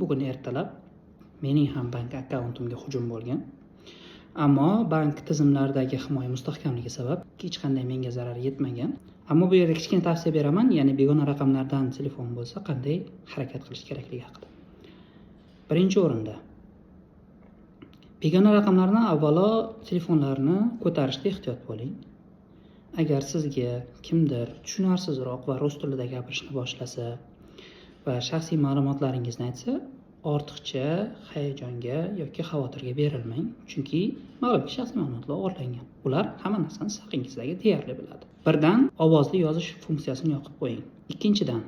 bugun ertalab mening ham bank akkauntimga hujum bo'lgan. Ammo bank tizimlaridagi himoya mustahkamligi sabab hech qanday menga zarar yetmagan. Ammo bu yerda kichkina tavsiya beraman, ya'ni begona raqamlardan telefon bo'lsa qanday harakat qilish kerakligi haqida. Birinchi o'rinda begona raqamlardan avvalo telefonlarni ko'tarishda ehtiyot bo'ling. Agar sizga kimdir tushunarsizroq va rus tilida gapirishni boshlasa va shaxsiy ma'lumotlaringizni aytsa, ortiqcha hayajonga yoki xavotirga berilmang, chunki ma'lumki shaxsiy ma'lumotlar o'g'irlangan. Ular hamma narsani saqingizdagi deyarli biladi. Birdan ovozli yozish funksiyasini yoqib qo'ying. Ikkinchidan,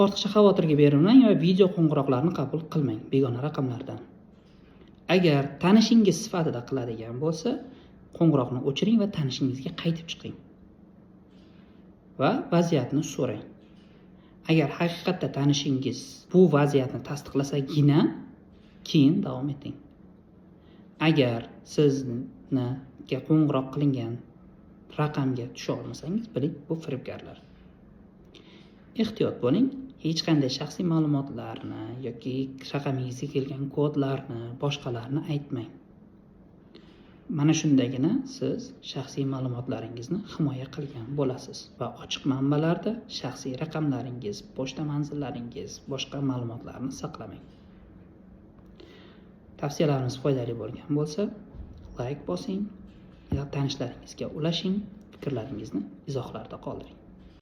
ortiqcha xavotirga berilmang va video qo'ng'iroqlarni qabul qilmang begona raqamlardan. Agar tanishingiz sifatida qiladigan bo'lsa, qo'ng'iroqni o'chiring va tanishingizga qaytib chiqing va vaziyatni so'rang. Agar haqiqatda tanishingiz bu vaziyatni tasdiqlasagina keyin davom eting. Agar sizga qo'ng'iroq qilingan raqamga tusha olmasangiz, biling bu firibgarlar. Ehtiyot bo'ling, hech qanday shaxsiy ma'lumotlarni yoki raqamingizga kelgan kodlarni, boshqalarni aytmang. Mana shundagina siz shaxsiy ma'lumotlaringizni himoya qilgan bo'lasiz va ochiq manbalarda shaxsiy raqamlaringiz, pochta manzillaringiz, boshqa ma'lumotlarni saqlamang. Tavsiyalarimiz foydali bo'lgan bo'lsa, like bosing, tanishlaringizga ulashing, fikrlaringizni izohlarda qoldiring.